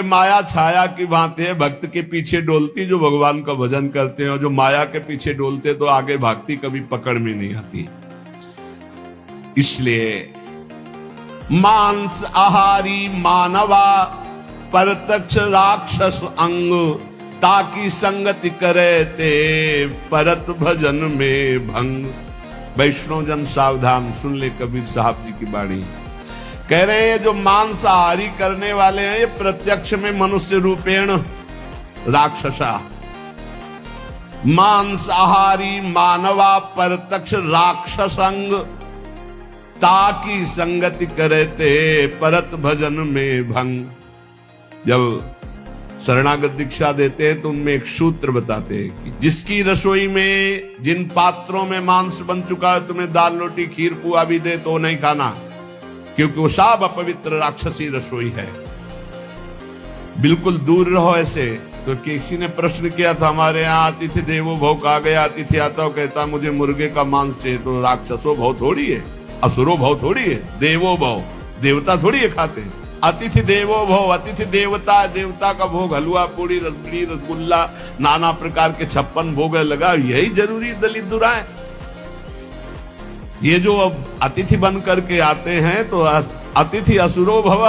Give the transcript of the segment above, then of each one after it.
माया छाया की भांति है, भक्त के पीछे डोलती जो भगवान का भजन करते हैं, और जो माया के पीछे डोलते तो आगे भागती कभी पकड़ में नहीं आती। इसलिए मांस आहारी मानवा परतक्ष राक्षस अंग, ताकि संगति करे ते परत भजन में भंग। वैष्णव जन सावधान सुन ले कबीर साहब जी की बाणी। कह रहे हैं जो मांसाहारी करने वाले हैं ये प्रत्यक्ष में मनुष्य रूपेण राक्षसा। मांसाहारी मानवा परतक्ष राक्षसंग, ताकि संगति करते परत भजन में भंग। जब शरणागत दीक्षा देते हैं तो उनमें एक सूत्र बताते हैं कि जिसकी रसोई में जिन पात्रों में मांस बन चुका है, तुम्हें दाल रोटी खीर पुआ भी दे तो नहीं खाना, क्योंकि वो सब अपवित्र राक्षसी रसोई है। बिल्कुल दूर रहो ऐसे। तो किसी ने प्रश्न किया था, हमारे यहाँ अतिथि देवो भव कहा गया, अतिथि आता हो कहता मुझे मुर्गे का मांस चाहिए, तो राक्षसो भव थोड़ी है, असुरो भव थोड़ी है, देवो भव देवता थोड़ी है खाते हैं। अतिथि देवो भव, अतिथि देवता, देवता का भोग हलवा पूड़ी रसगुल्ली रसगुल्ला नाना प्रकार के 56 भोग लगा, यही जरूरी दलित दुराए। ये जो अब अतिथि बन करके आते हैं तो अतिथि असुरो भव,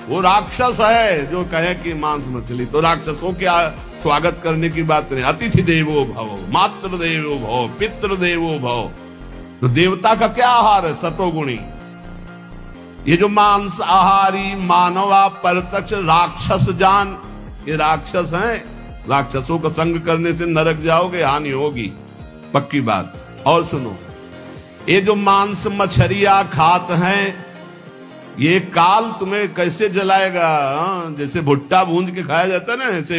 वो राक्षस है जो कहे कि मांस मछली, तो राक्षसों के स्वागत करने की बात नहीं। अतिथि देवो भव, मातृ देवो भव, पितृ देवो भव, तो देवता का क्या आहार है? सतोगुणी। ये जो मांस आहारी मानवा परतक्ष राक्षस जान, ये राक्षस हैं। राक्षसों का संग करने से नरक जाओगे, हानि होगी, पक्की बात। और सुनो, ये जो मांस मछलियां खात हैं, ये काल तुम्हें कैसे जलाएगा? जैसे भुट्टा भूंज के खाया जाता है ना, ऐसे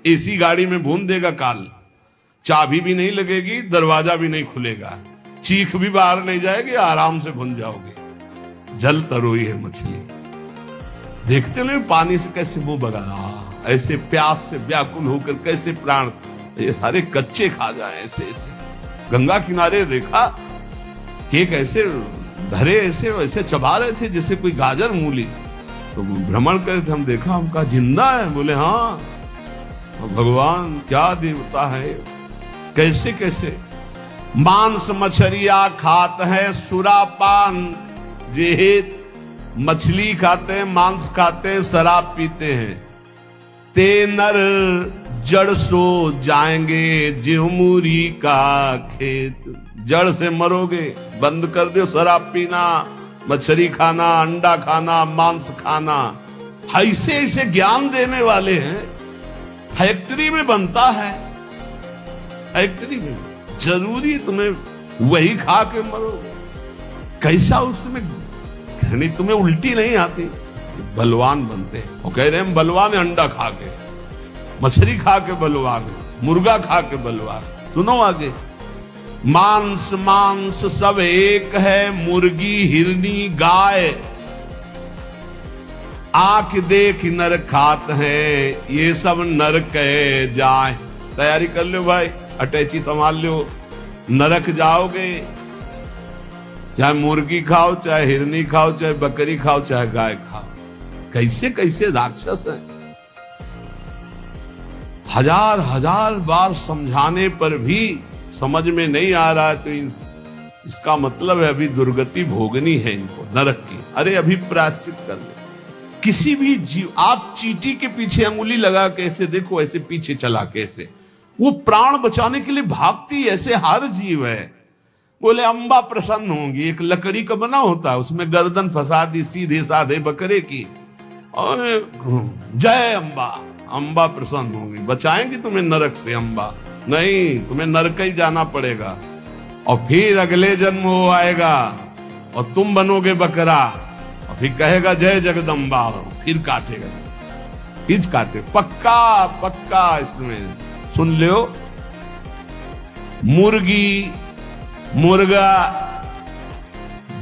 एसी गाड़ी में भून देगा काल। चाबी भी नहीं लगेगी, दरवाजा भी नहीं खुलेगा, चीख भी बाहर नहीं जाएगी, आराम से भून जाओगे। जल तरोई है मछली, देखते नहीं पानी से कैसे मुंह बगा, ऐसे प्यास से व्याकुल होकर कैसे प्राण, ये सारे कच्चे खा जाए ऐसे ऐसे। गंगा किनारे देखा कि कैसे धरे ऐसे वैसे चबा रहे थे जैसे कोई गाजर मूली। तो भ्रमण करे थे, हम देखा, हम कहा जिंदा है? बोले हाँ, भगवान क्या देवता है, कैसे कैसे। मांस मछलियां खात है सुरापान, जेहित मछली खाते हैं, मांस खाते हैं, शराब पीते हैं। ते नर जड़ सो जाएंगे जिहमुरी का खेत, जड़ से मरोगे। बंद कर दो शराब पीना, मछली खाना, अंडा खाना, मांस खाना। ऐसे ऐसे ज्ञान देने वाले हैं। फैक्ट्री में बनता है, फैक्ट्री में जरूरी तुम्हें वही खा के मरो। कैसा उसमें घृणी, तुम्हें उल्टी नहीं आती? बलवान बनते हैं, वो कह रहे हैं बलवान है, अंडा खा के, मछली खा के बलवान है, मुर्गा खा के बलवान। सुनो आगे, मांस मांस सब एक है, मुर्गी हिरनी गाय, आंख देख नर खात है, ये सब नर कहे जाए। तैयारी कर लो भाई, अटैची संभाल लो, नरक जाओगे। चाहे मुर्गी खाओ, चाहे हिरनी खाओ, चाहे बकरी खाओ, चाहे गाय खाओ। कैसे कैसे राक्षस हैं। हजार हजार बार समझाने पर भी समझ में नहीं आ रहा है, तो इसका मतलब है अभी दुर्गति भोगनी है इनको, नरक की। अरे अभी प्रायश्चित कर ले। किसी भी जीव, आप चींटी के पीछे अंगुली लगा के ऐसे देखो, ऐसे पीछे चला के ऐसे, वो प्राण बचाने के लिए भागती, ऐसे हर जीव है। बोले अम्बा प्रसन्न होंगी, एक लकड़ी का बना होता है, उसमें गर्दन फंसा दी सीधे साधे बकरे की, और जय अम्बा, अम्बा प्रसन्न होंगी, बचाएंगी तुम्हें नरक से अम्बा। नहीं, तुम्हें नरक ही जाना पड़ेगा, और फिर अगले जन्म वो आएगा और तुम बनोगे बकरा, और फिर कहेगा जय जगदम्बा, फिर काटेगा, हिच काटे। पक्का पक्का इसमें सुन लो। मुर्गी मुर्गा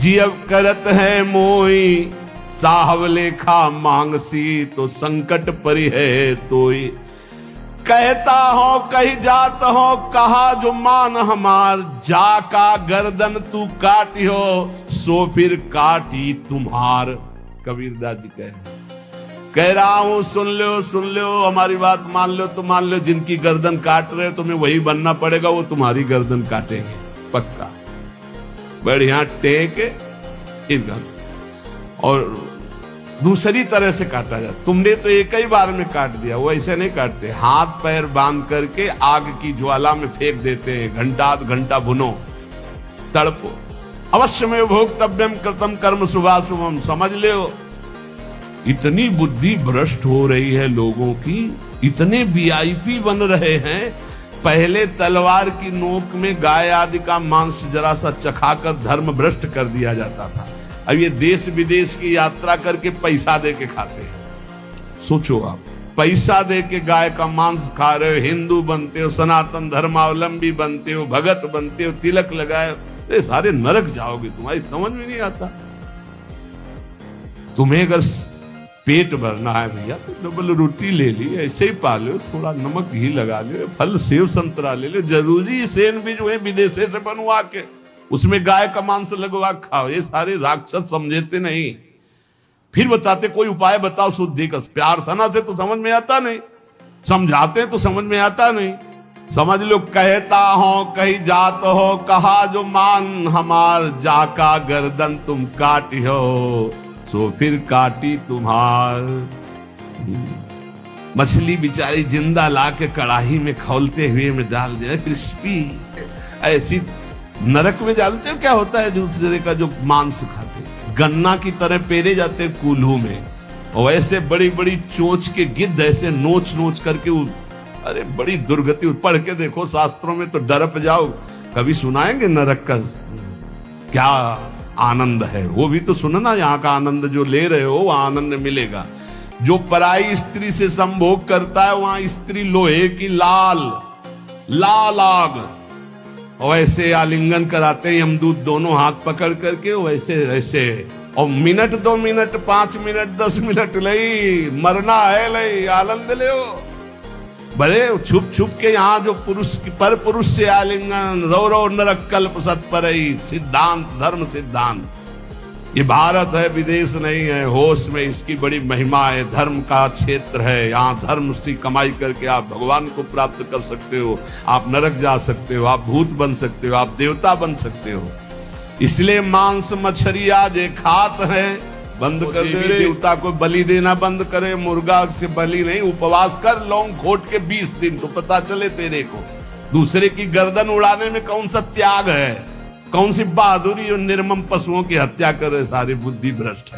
जियब करत है मोई, साहब लेखा मांगसी तो संकट परि है तोई। कहता हो कही जात हो, कहा जो मान हमार, जाका गर्दन तू काटियो, सो फिर काटी तुम्हार। कबीरदास जी कहे, कह रहा हूं सुन लो हमारी बात मान लो तो मान लो, जिनकी गर्दन काट रहे हो तुम्हें वही बनना पड़ेगा, वो तुम्हारी गर्दन काटेंगे पक्का। बढ़िया टेक इनका और दूसरी तरह से काटा जाए। तुमने तो एक ही बार में काट दिया, वो ऐसे नहीं काटते, हाथ पैर बांध करके आग की ज्वाला में फेंक देते हैं, घंटा आध घंटा भुनो तड़पो। अवश्य में भोक्तव्यम कृतम कर्म शुभाशुभम। समझ लो इतनी बुद्धि भ्रष्ट हो रही है लोगों की, इतने वीआईपी बन रहे हैं। पहले तलवार की नोक में गाय आदि का मांस जरा सा चखाकर धर्म भ्रष्ट कर दिया जाता था। अब ये देश विदेश की यात्रा करके पैसा दे के खाते हैं। सोचो आप, पैसा दे के गाय का मांस खा रहे हो, हिंदू बनते हो, सनातन धर्मावलंबी बनते हो, भगत बनते हो, तिलक लगाए, ये सारे नरक जाओगे, तुम्हारी समझ में नहीं आता। तुम्हें अगर पेट भरना है भैया तो डबल रोटी ले ली, ऐसे ही पा लो, थोड़ा नमक घी लगा लो, फल सेव संतरा ले लो, जरूरी सेन भी जो है विदेशे से बनवा के उसमें गाय का मांस लगवा खाओ। ये सारे राक्षस समझते नहीं। फिर बताते कोई उपाय बताओ शुद्धि का। प्रार्थना से तो समझ में आता नहीं, समझाते तो समझ में आता नहीं। समझ लो कहता हो कहीं जात हो, कहा जो मान हमार, जाका गर्दन तुम काटी हो, सो फिर काटी तुम्हार। मछली बेचारी जिंदा ला के कड़ाही में खौलते हुए में डाल दिया, क्रिस्पी ऐसी। नरक में जानते हो क्या होता है दूसरे का जो मांस खाते, गन्ना की तरह पेरे जाते हैं कूल्हू में, और ऐसे बड़ी बड़ी चोंच के गिद्ध ऐसे नोच नोच करके अरे बड़ी दुर्गति। पढ़ के देखो शास्त्रों में तो डरप जाओ। कभी सुनाएंगे नरक का क्या आनंद है, वो भी तो सुनना। यहाँ का आनंद जो ले रहे हो वहां आनंद मिलेगा। जो पराई स्त्री से संभोग करता है वहां स्त्री लोहे की लाल आग, वैसे आलिंगन कराते हैं यमदूत दोनों हाथ पकड़ करके, वैसे ऐसे। और मिनट 2 मिनट 5 मिनट 10 मिनट लई मरना है, लई आनंद ले। बड़े छुप छुप के यहाँ जो पुरुष पर पुरुष से आलिंगन, रो नरक कल्प सत्परई, सिद्धांत धर्म सिद्धांत। ये भारत है, विदेश नहीं है। होश में इसकी बड़ी महिमा है। धर्म का क्षेत्र है, यहाँ धर्म से कमाई करके आप भगवान को प्राप्त कर सकते हो, आप नरक जा सकते हो, आप भूत बन सकते हो, आप देवता बन सकते हो। इसलिए मांस मछलियां जे खात है बंद कर दे। देवता को बलि देना बंद करे, मुर्गा से बलि नहीं। उपवास कर लौंग खोट के 20 दिन, तो पता चले तेरे को दूसरे की गर्दन उड़ाने में कौन सा त्याग है, कौन सी बहादुरी। और निर्मम पशुओं की हत्या करे, सारे बुद्धि भ्रष्ट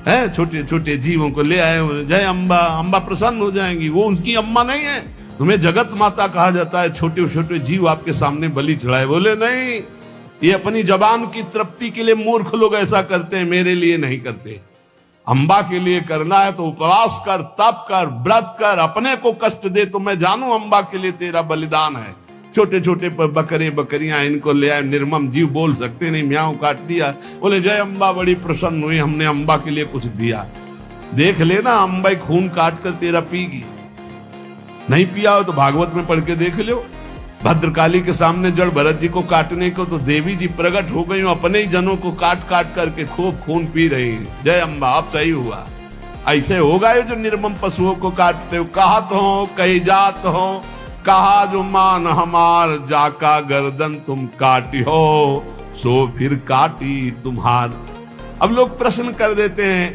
है। छोटे छोटे जीवों को ले आए, जय अम्बा, अम्बा प्रसन्न हो जाएंगी। वो उनकी अम्मा नहीं है, तुम्हें जगत माता कहा जाता है। छोटे छोटे जीव आपके सामने बलि चढ़ाए, बोले नहीं, ये अपनी जबान की तृप्ति के लिए मूर्ख लोग ऐसा करते हैं, मेरे लिए नहीं करते। अम्बा के लिए करना है तो उपवास कर, तप कर, व्रत कर, अपने को कष्ट दे तो मैं जानू अम्बा के लिए तेरा बलिदान है। छोटे छोटे बकरे बकरियां इनको ले आए, निर्मम जीव बोल सकते नहीं, म्याऊं काट दिया, बोले जय अम्बा बड़ी प्रसन्न हुई, हमने अम्बा के लिए कुछ दिया। देख लेना अम्बा खून काट कर तेरा पीगी। नहीं पिया हो तो भागवत में पढ़ के देख लो। भद्रकाली के सामने जड़ भरत जी को काटने को तो देवी जी प्रकट हो गई, अपने ही जनों को काट काट करके खूब खून पी रही। जय अम्बा, अब सही हुआ। ऐसे होगा जो निर्मम पशुओं को काटते हो। कहत हो कही जात हो, कहा जो मान हमार, जाका गर्दन तुम काटी हो, सो फिर काटी तुम्हार। अब लोग प्रश्न कर देते हैं,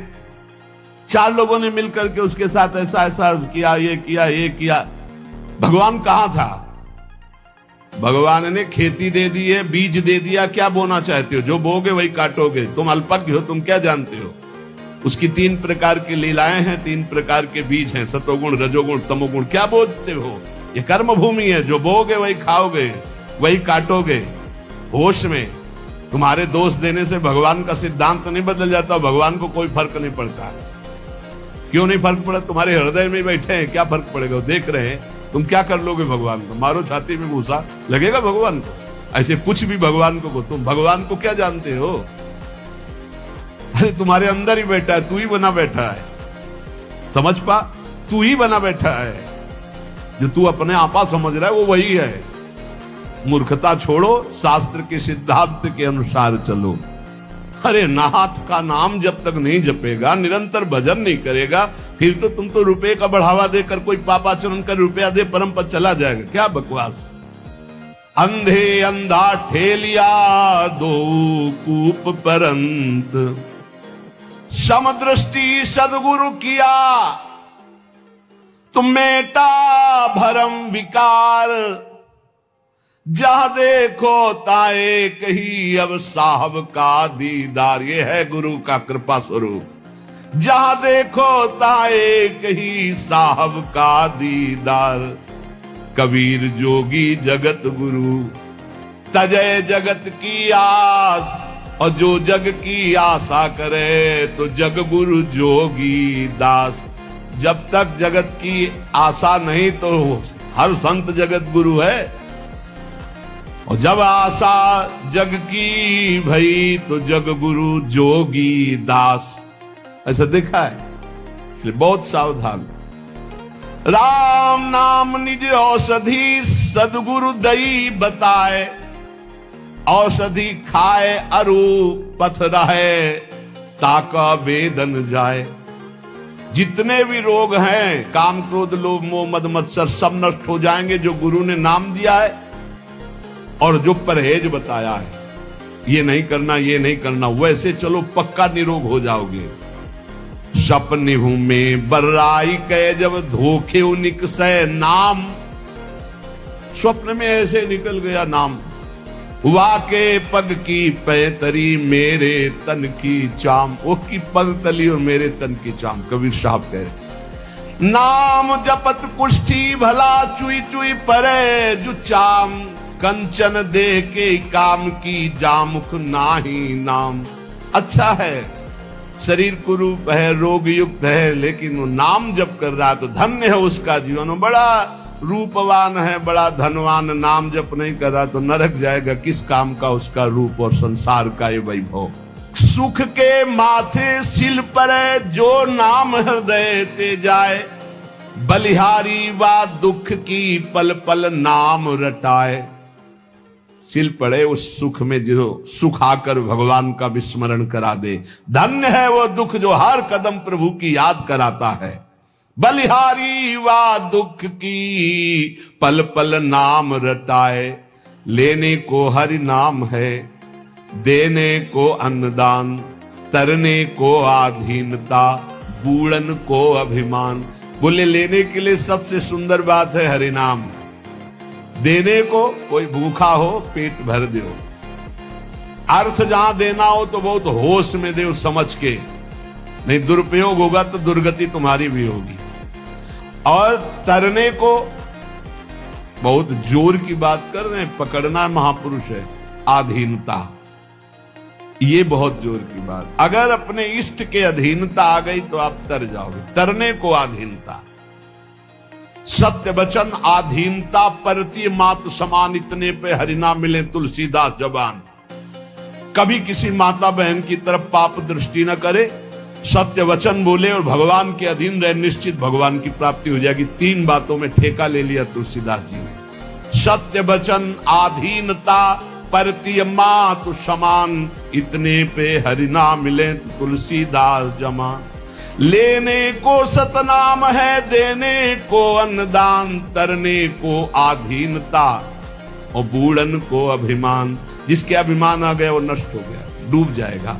4 लोगों ने मिलकर के उसके साथ ऐसा ऐसा किया, ये किया, ये किया। भगवान कहां था? भगवान ने खेती दे दी है, बीज दे दिया, क्या बोना चाहते हो? जो बोगे वही काटोगे। तुम अल्पज्ञ हो, तुम क्या जानते हो? उसकी 3 प्रकार की लीलाएं हैं, 3 प्रकार के बीज हैं, सतोगुण रजोगुण तमोगुण। क्या बोलते हो? ये कर्म भूमि है, जो बोगे वही खाओगे, वही काटोगे। होश में तुम्हारे दोष देने से भगवान का सिद्धांत नहीं बदल जाता, भगवान को कोई फर्क नहीं पड़ता। क्यों नहीं फर्क पड़ा? तुम्हारे हृदय में बैठे हैं, क्या फर्क पड़ेगा? देख रहे हैं। तुम क्या कर लोगे भगवान को? मारो छाती में घुसा, लगेगा भगवान को? ऐसे कुछ भी भगवान को तुम भगवान को क्या जानते हो? अरे तुम्हारे अंदर ही बैठा है, तू ही बना बैठा है। समझ पा, तू ही बना बैठा है। जो तू अपने आपा समझ रहा है वो वही है। मूर्खता छोड़ो, शास्त्र के सिद्धांत के अनुसार चलो। अरे नाथ का नाम जब तक नहीं जपेगा, निरंतर भजन नहीं करेगा, फिर तो तुम तो रुपए का बढ़ावा देकर कोई पापाचरण कर रुपया दे परम पद चला जाएगा, क्या बकवास। अंधे अंधा ठेलिया दो कूप परंत, समदृष्टि सदगुरु किया तुम मेटा भरम विकार, जहां देखो ताए कही अब साहब का दीदार। ये है गुरु का कृपा स्वरूप। जहां देखो ताए कही साहब का दीदार, कबीर जोगी जगत गुरु तजय जगत की आस। और जो जग की आशा करे तो जग गुरु जोगी दास। जब तक जगत की आशा नहीं तो हर संत जगत गुरु है, और जब आशा जग की भई तो जग गुरु जोगी दास। ऐसा देखा है, इसलिए बहुत सावधान। राम नाम निज औषधि सदगुरु दई बताए, औषधि खाए अरु पथ रहे ताका वेदन जाए। जितने भी रोग हैं, काम क्रोध लोभ मोह मद मत्सर, सब नष्ट हो जाएंगे जो गुरु ने नाम दिया है और जो परहेज बताया है। ये नहीं करना, ये नहीं करना, वैसे चलो पक्का निरोग हो जाओगे। सपने हूं में बर्राई कह जब धोखे निकसे नाम, स्वप्न में ऐसे निकल गया नाम। वाके पग की पैतरी मेरे तन की चाम, वो की पग तली और मेरे तन की चाम। कबीर साहब कह रहे, नाम जपत कुष्ठी भला चुई चुई परे जु चाम, कंचन दे के काम की जामुख नाही नाम। अच्छा है, शरीर कुरूप है, रोग युक्त है, लेकिन वो नाम जप कर रहा है तो धन्य है उसका जीवन। बड़ा रूपवान है, बड़ा धनवान, नाम जप नहीं कर रहा तो नरक जाएगा। किस काम का उसका रूप और संसार का ये वैभव। सुख के माथे सिल पर जो नाम हृदय ते जाए, बलिहारी वा दुख की पल पल नाम रटाए। सिल पड़े उस सुख में जो सुख आकर भगवान का विस्मरण करा दे। धन्य है वो दुख जो हर कदम प्रभु की याद कराता है। बलिहारी वा दुख की पल पल नाम रटाए, लेने को हरि नाम है, देने को अन्नदान, तरने को आधीनता, बूढ़न को अभिमान। बोले लेने के लिए सबसे सुंदर बात है हरि नाम, देने को कोई भूखा हो पेट भर दो। अर्थ जहां देना हो तो बहुत होश में दो, समझ के, नहीं दुरुपयोग होगा तो दुर्गति तुम्हारी भी होगी। और तरने को बहुत जोर की बात कर रहे हैं, पकड़ना महापुरुष है। आधीनता, ये बहुत जोर की बात। अगर अपने इष्ट के अधीनता आ गई तो आप तर जाओगे। तरने को आधीनता, सत्य वचन आधीनता, परती मात समान, इतने पे हरिना मिले तुलसीदास जबान। कभी किसी माता बहन की तरफ पाप दृष्टि न करे, सत्य वचन बोले और भगवान के अधीन रहे, निश्चित भगवान की प्राप्ति हो जाएगी। 3 बातों में ठेका ले लिया तुलसीदास जी ने। सत्य वचन आधीनता, परती मात समान, इतने पे हरिना मिले तो तुलसीदास जमा। लेने को सतनाम है, देने को अन्नदान, तरने को आधीनता और बूढ़न को अभिमान। जिसके अभिमान आ गया वो नष्ट हो गया, डूब जाएगा।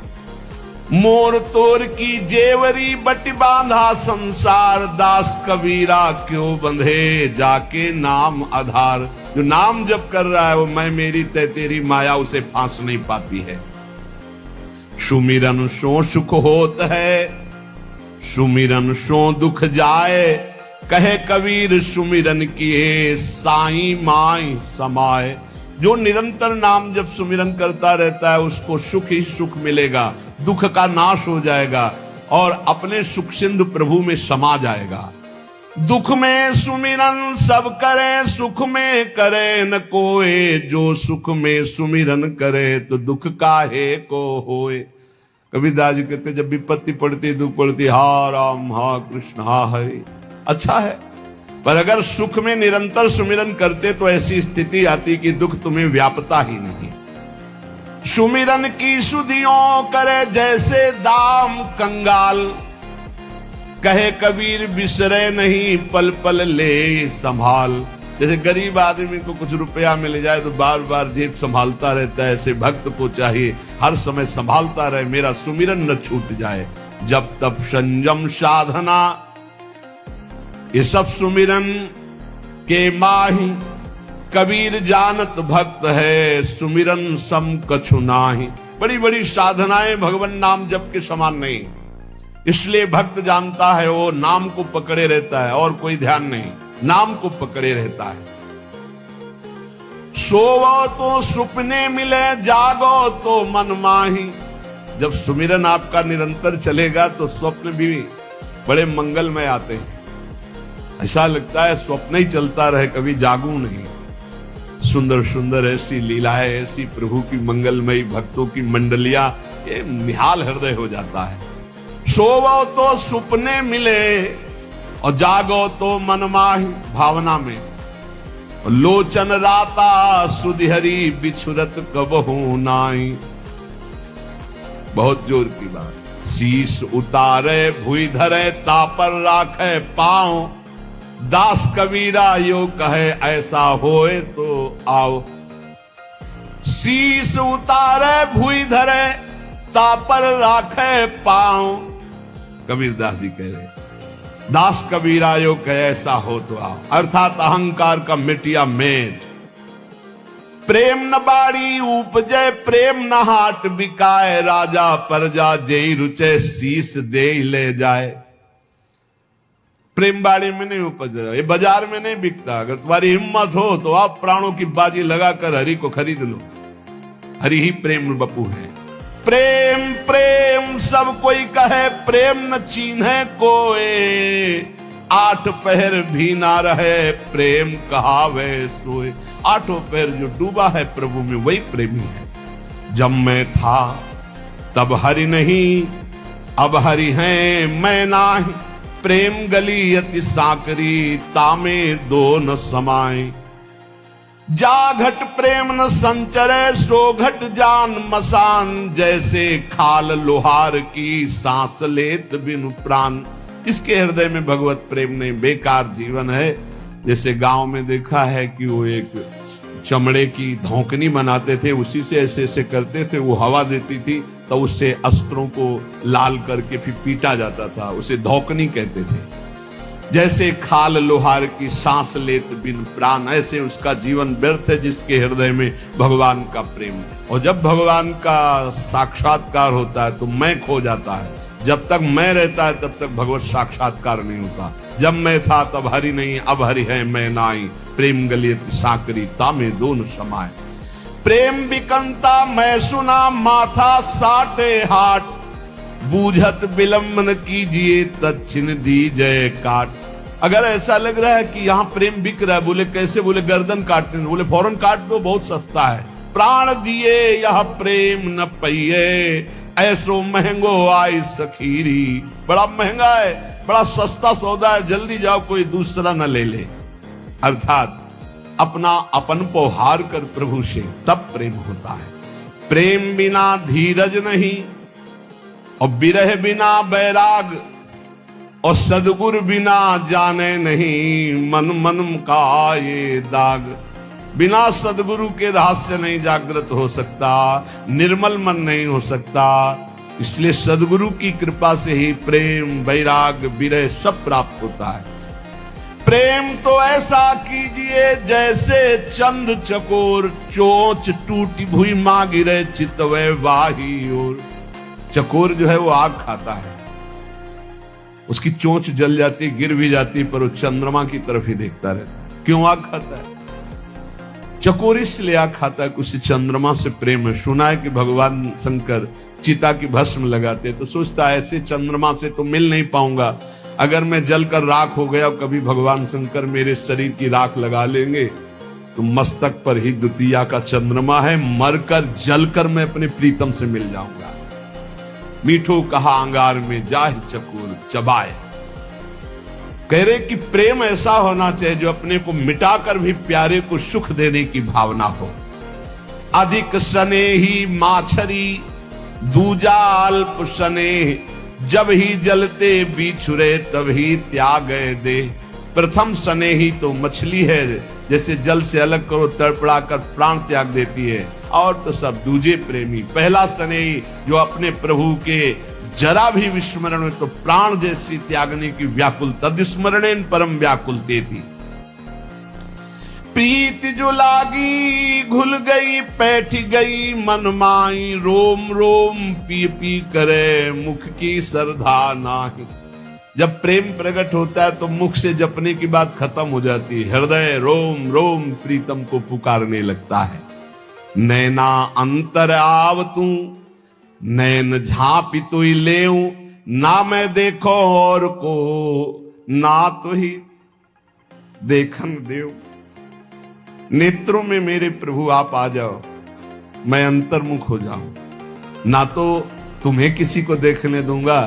मोर तोर की जेवरी बट बांधा संसार, दास कबीरा क्यों बंधे जाके नाम आधार। जो नाम जप कर रहा है वो मैं मेरी तय तेरी माया उसे फांस नहीं पाती है। सुमिरन सो सुख होत है, सुमिरन सो दुख जाए, कहे कबीर सुमिरन किए साईं माई समाए। जो निरंतर नाम जब सुमिरन करता रहता है उसको सुख ही सुख मिलेगा, दुख का नाश हो जाएगा और अपने सुख सिंधु प्रभु में समा जाएगा। दुख में सुमिरन सब करे, सुख में करे न कोई, जो सुख में सुमिरन करे तो दुख काहे को होए। कबीरदास जी कहते जब विपत्ति पड़ती दुख पड़ती, हा राम हा कृष्ण हा हरि। अच्छा है, पर अगर सुख में निरंतर सुमिरन करते तो ऐसी स्थिति आती कि दुख तुम्हें व्यापता ही नहीं। सुमिरन की सुधियों करे जैसे दाम कंगाल, कहे कबीर बिसरे नहीं पल पल ले संभाल। जैसे गरीब आदमी को कुछ रुपया मिल जाए तो बार बार जेब संभालता रहता है, ऐसे भक्त को चाहिए हर समय संभालता रहे, मेरा सुमिरन न छूट जाए। जब तब संयम साधना ये सब सुमिरन के माही, कबीर जानत भक्त है सुमिरन सम कछु नाही। बड़ी बड़ी साधनाएं भगवान नाम जप के समान नहीं, इसलिए भक्त जानता है वो नाम को पकड़े रहता है और कोई ध्यान नहीं, नाम को पकड़े रहता है। सोवो तो सुपने मिले जागो तो मन माही। जब सुमिरन आपका निरंतर चलेगा तो स्वप्न भी बड़े मंगलमय आते हैं, ऐसा लगता है स्वप्न ही चलता रहे, कभी जागू नहीं। सुंदर सुंदर ऐसी लीलाएं, ऐसी प्रभु की मंगलमयी भक्तों की मंडलियां, ये निहाल हृदय हो जाता है। सोवो तो सुपने मिले और जागो तो मन माही, भावना में। लोचन राता सुधिहरी बिछुरत कबहू नाई। बहुत जोर की बात। शीश उतारे भुई धरे तापर राखे पांव। दास कबीरा यो कहे ऐसा होए तो आओ। शीश उतारे भुई धरे तापर राखे पांव। कबीर दास जी कह रहे, दास कबीरा यो कहे ऐसा हो तो आओ, अर्थात अहंकार का मिटिया मेट। प्रेम न बाड़ी उपजे प्रेम न हाट बिकाए। राजा प्रजा जेई रुचे शीश दे ले जाए। प्रेम बाड़ी में नहीं उपज, ये बाजार में नहीं बिकता। अगर तुम्हारी हिम्मत हो तो आप प्राणों की बाजी लगाकर हरि को खरीद लो। हरि ही प्रेम बपू है। प्रेम प्रेम सब कोई कहे प्रेम न चीन्हे कोई। आठ पहर भी ना रहे प्रेम कहावे सोए। आठों पैर जो डूबा है प्रभु में वही प्रेमी है। जब मैं था तब हरि नहीं, अब हरि हैं मैं नाही। प्रेम गली अति साकरी तामे दो न समाए। जा घट प्रेम न संचरे सो घट जान मसान। जैसे खाल लोहार की सांस लेत बिनु प्राण। इसके हृदय में भगवत प्रेम नहीं, बेकार जीवन है। जैसे गांव में देखा है कि वो एक चमड़े की धौकनी बनाते थे, उसी से ऐसे ऐसे करते थे, वो हवा देती थी तो उससे अस्त्रों को लाल करके फिर पीटा जाता था, उसे धौकनी कहते थे। जैसे खाल लोहार की सांस लेत बिन प्राण, ऐसे उसका जीवन व्यर्थ है जिसके हृदय में भगवान का प्रेम। और जब भगवान का साक्षात्कार होता है तो मैं खो जाता है। जब तक मैं रहता है तब तक भगवत साक्षात्कार नहीं होता। जब मैं था तब हरि नहीं, अब हरि है मैं नाई। प्रेम गलियत साकरी तामे दोनों समाए। प्रेम बिकंता मैं सुना माथा साटे हाट। बूझत विलंबन कीजिए दक्षिण दीजिए काट। अगर ऐसा लग रहा है कि यहाँ प्रेम बिक रहा है, बोले कैसे? बोले गर्दन काटने, बोले फौरन काट दो, बहुत सस्ता है। प्राण दिए यह प्रेम न पहिए, ऐसो महंगो आई सखीरी। बड़ा महंगा है, बड़ा सस्ता सौदा है, जल्दी जाओ कोई दूसरा न ले ले। अर्थात अपना अपन को हार कर प्रभु से तब प्रेम होता है। प्रेम बिना धीरज नहीं, और विरह बिना बैराग, और सदगुरु बिना जाने नहीं मन मन का ये दाग। बिना सदगुरु के रहस्य नहीं जागृत हो सकता, निर्मल मन नहीं हो सकता। इसलिए सदगुरु की कृपा से ही प्रेम वैराग विरह सब प्राप्त होता है। प्रेम तो ऐसा कीजिए जैसे चंद चकोर। चोंच टूटी भुई मां गिरे चितवे वाही ओर। चकोर जो है वो आग खाता है, उसकी चोंच जल जाती, गिर भी जाती, पर वो चंद्रमा की तरफ ही देखता रहता है। क्यों आग खाता है? चकोर इसलिए आग खाता है, उसी चंद्रमा से प्रेम है। सुना है कि भगवान शंकर चिता की भस्म लगाते, तो सोचता है ऐसे चंद्रमा से तो मिल नहीं पाऊंगा। अगर मैं जलकर राख हो गया, कभी भगवान शंकर मेरे शरीर की राख लगा लेंगे तो मस्तक पर ही द्वितीया का चंद्रमा है, मरकर जलकर मैं अपने प्रीतम से मिल जाऊंगा। मीठो कहा अंगार में जाहि चकोर चबाए। कह रहे कि प्रेम ऐसा होना चाहिए जो अपने को मिटाकर भी प्यारे को सुख देने की भावना हो। अधिक स्नेही माछरी दूजा अल्प स्नेह। जब ही जलते बिछुरे तब ही त्याग दे। प्रथम सने ही तो मछली है, जैसे जल से अलग करो तड़पड़ा कर प्राण त्याग देती है, और तो सब दूजे प्रेमी। पहला सने ही जो अपने प्रभु के जरा भी विस्मरण में तो प्राण जैसी त्यागने की व्याकुल, तदिस्मरणेन परम व्याकुल देती। प्रीत जो लागी घुल गई बैठ गई मन माई, रोम रोम पी पी करे मुख की सरधा नाही। जब प्रेम प्रकट होता है तो मुख से जपने की बात खत्म हो जाती है, हृदय रोम रोम प्रीतम को पुकारने लगता है। नैना अंतर आव तू नैन झांपी तो ही लेऊं, ना मैं देखो और को ना तो ही देखन देव। नेत्रों में मेरे प्रभु आप आ जाओ, मैं अंतर्मुख हो जाऊं, ना तो तुम्हें किसी को देखने दूंगा,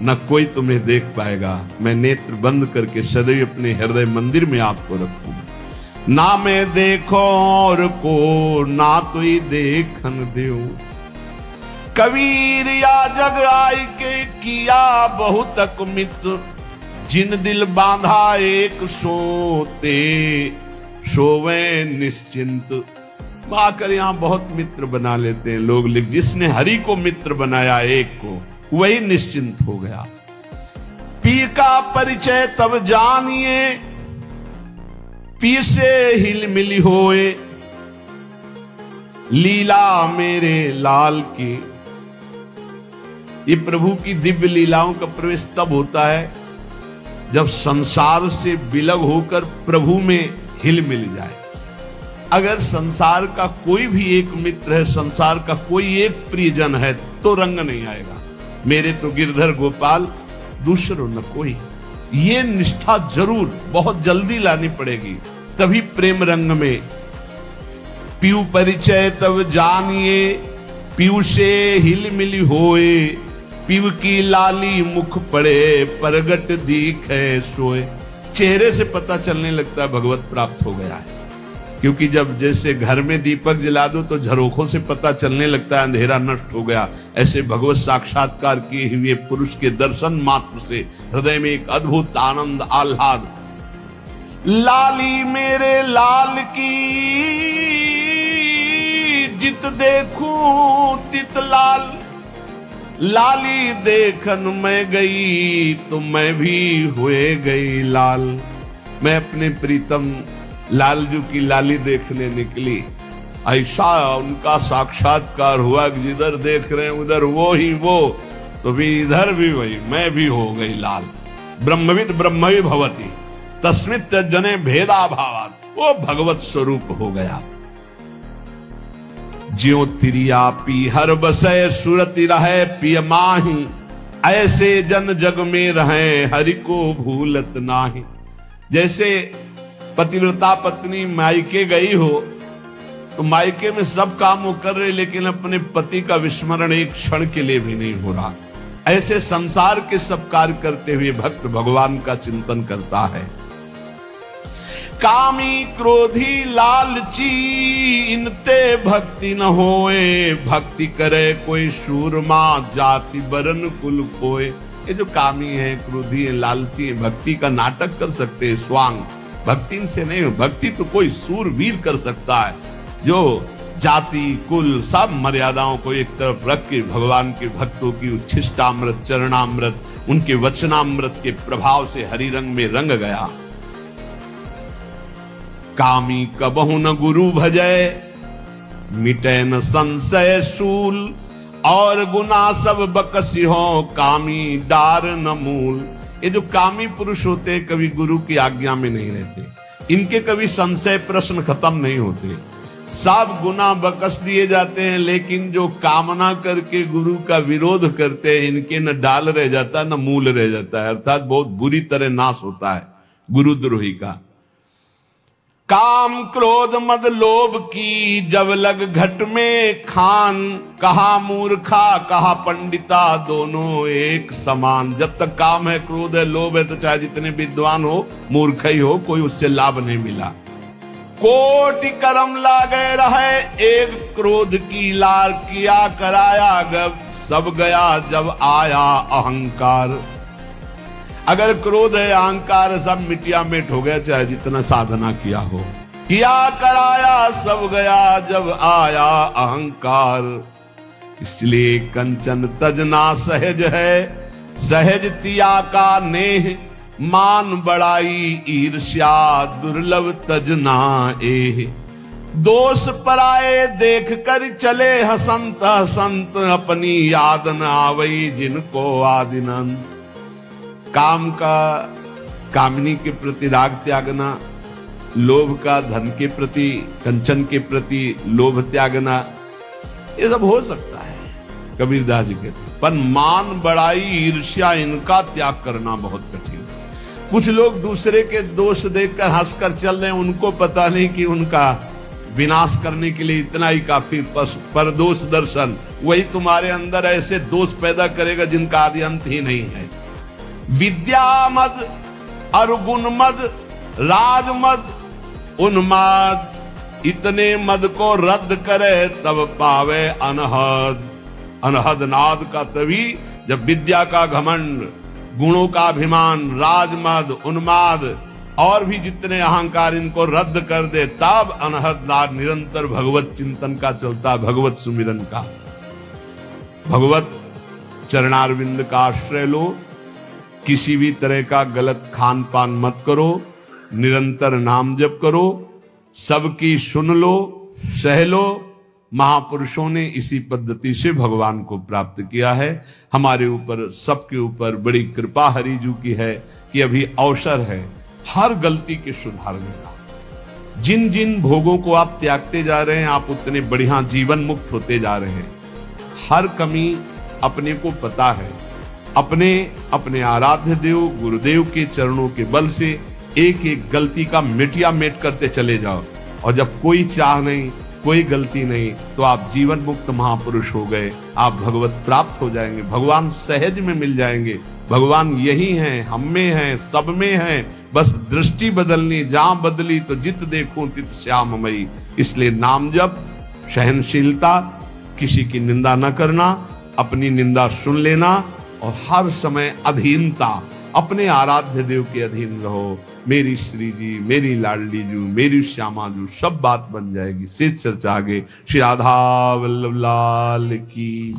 न कोई तुम्हें देख पाएगा। मैं नेत्र बंद करके सदैव अपने हृदय मंदिर में आपको रखूंगा। ना मैं देखो और को ना तो ही देखन देव। कबीर या जग आई के किया बहुतक मित्र, जिन दिल बांधा एक सोते सोवे निश्चिंत। आकर यहाँ बहुत मित्र बना लेते हैं लोग, लिख जिसने हरि को मित्र बनाया एक को, वही निश्चिंत हो गया। पी का परिचय तब जानिए, पी से हिल मिली होए, लीला मेरे लाल की। ये प्रभु की दिव्य लीलाओं का प्रवेश तब होता है जब संसार से विलग होकर प्रभु में हिल मिल जाए। अगर संसार का कोई भी एक मित्र है, संसार का कोई एक प्रियजन है, तो रंग नहीं आएगा। मेरे तो गिरधर गोपाल, दूसरों न कोई। ये निष्ठा जरूर बहुत जल्दी लानी पड़ेगी, तभी प्रेम रंग में। पीऊ परिचय तब जानिए, पीऊ से हिल मिली होए, पीऊ की लाली मुख पड़े परगट दिखे सोए। चेहरे से पता चलने लगता है भगवत प्राप्त हो गया है, क्योंकि जब जैसे घर में दीपक जला दो तो झरोखों से पता चलने लगता है अंधेरा नष्ट हो गया, ऐसे भगवत साक्षात्कार किए हुए पुरुष के दर्शन मात्र से हृदय में एक अद्भुत आनंद आह्लाद। लाली मेरे लाल की जित देखूं तित लाल, लाली देखन मैं गई तो मैं भी हुए गई लाल। मैं अपने प्रीतम लालजू की लाली देखने निकली, ऐसा उनका साक्षात्कार हुआ कि जिधर देख रहे हैं उधर वो ही वो, तो भी इधर भी वही, मैं भी हो गई लाल। ब्रह्मविद ब्रह्मवि भवति तस्मित् जने भेदा भावात, वो भगवत स्वरूप हो गया। ज्यों तिरिया पी हर बसय सुरति रहे पिय माही, ऐसे जन जग में रहे हरि को भूलत नाही। जैसे पतिव्रता पत्नी मायके गई हो तो मायके में सब काम वो कर रहे, लेकिन अपने पति का विस्मरण एक क्षण के लिए भी नहीं हो रहा। ऐसे संसार के सब कार्य करते हुए भक्त भगवान का चिंतन करता है। कामी क्रोधी लालची इनते भक्ति न होए, भक्ति करे कोई सूरमा जाति बरन कुल खोए। ये जो कामी है, क्रोधी है, लालची है, भक्ति का नाटक कर सकते हैं स्वांग, भक्ति इनसे नहीं। भक्ति तो कोई सूरवीर कर सकता है, जो जाति कुल सब मर्यादाओं को एक तरफ रख के भगवान के भक्तों की उच्छिष्टामृत चरणामृत उनके वचनामृत के प्रभाव से हरि रंग में रंग गया। कामी कबहु न गुरु भजय मिटे न संशय सूल, और गुना सब बकसी हो कामी डार न मूल। ये जो कामी पुरुष होते हैं कभी गुरु की आज्ञा में नहीं रहते, इनके कभी संशय प्रश्न खत्म नहीं होते, सब गुना बकस दिए जाते हैं। लेकिन जो कामना करके गुरु का विरोध करते हैं, इनके न डाल रह जाता न मूल रह जाता है, अर्थात बहुत बुरी तरह नाश होता है गुरुद्रोही का। काम क्रोध मद लोभ की जब लग घट में खान, कहा मूर्खा कहा पंडिता दोनों एक समान। जब तक काम है, क्रोध है, लोभ है, तो चाहे जितने विद्वान हो मूर्ख ही हो, कोई उससे लाभ नहीं मिला। कोटि कर्म लागे रहे एक क्रोध की लार, किया कराया गब सब गया जब आया अहंकार। अगर क्रोध है, अहंकार सब मिटिया मिट हो गया, चाहे जितना साधना किया हो। किया कराया सब गया जब आया अहंकार। इसलिए कंचन तजना सहज है, सहज तिया का नेह। मान बड़ाई ईर्ष्या दुर्लभ तजना एह। दोष पराए देख कर चले हसंत हसंत, अपनी याद न आवई जिनको आदिनंत। काम का, कामनी के प्रति राग त्यागना, लोभ का धन के प्रति, कंचन के प्रति लोभ त्यागना, ये सब हो सकता है कबीरदास जी कहते, पर मान बड़ाई ईर्ष्या इनका त्याग करना बहुत कठिन है। कुछ लोग दूसरे के दोष देखकर हंसकर चल रहे हैं, उनको पता नहीं कि उनका विनाश करने के लिए इतना ही काफी। पर दोष दर्शन वही तुम्हारे अंदर ऐसे दोष पैदा करेगा जिनका आदि अंत ही नहीं है। विद्या मद, अरुगुण मद, राजमद, उन्माद, इतने मद को रद्द करे तब पावे अनहद। अनहद नाद का तभी जब विद्या का घमंड, गुणों का अभिमान, राजमद, उन्माद और भी जितने अहंकार, इनको रद्द कर दे, तब अनहद नाद निरंतर भगवत चिंतन का चलता, भगवत सुमिरन का। भगवत चरणारविंद का आश्रय लो, किसी भी तरह का गलत खान पान मत करो, निरंतर नाम जप करो, सबकी सुन लो, सह लो। महापुरुषों ने इसी पद्धति से भगवान को प्राप्त किया है। हमारे ऊपर, सबके ऊपर बड़ी कृपा हरिजू की है कि अभी अवसर है हर गलती के सुधारने का। जिन जिन भोगों को आप त्यागते जा रहे हैं, आप उतने बढ़िया जीवन मुक्त होते जा रहे हैं। हर कमी अपने को पता है। अपने आराध्य देव गुरुदेव के चरणों के बल से एक एक गलती का मिटिया मेट करते चले जाओ, और जब कोई चाह नहीं, कोई गलती नहीं, तो आप जीवन मुक्त महापुरुष हो गए। आप भगवत प्राप्त हो जाएंगे, भगवान सहज में मिल जाएंगे। भगवान यही हैं, हम में हैं, सब में हैं, बस दृष्टि बदलनी। जहां बदली तो जित देखूं तित श्याममयी। इसलिए नाम जप, सहनशीलता, किसी की निंदा न करना, अपनी निंदा सुन लेना, और हर समय अधीनता, अपने आराध्य देव के अधीन रहो। मेरी श्री जी, मेरी लाडली जू, मेरी श्यामा जू, सब बात बन जाएगी। शेष चर्चा आगे। श्री राधा वल्लभ लाल की।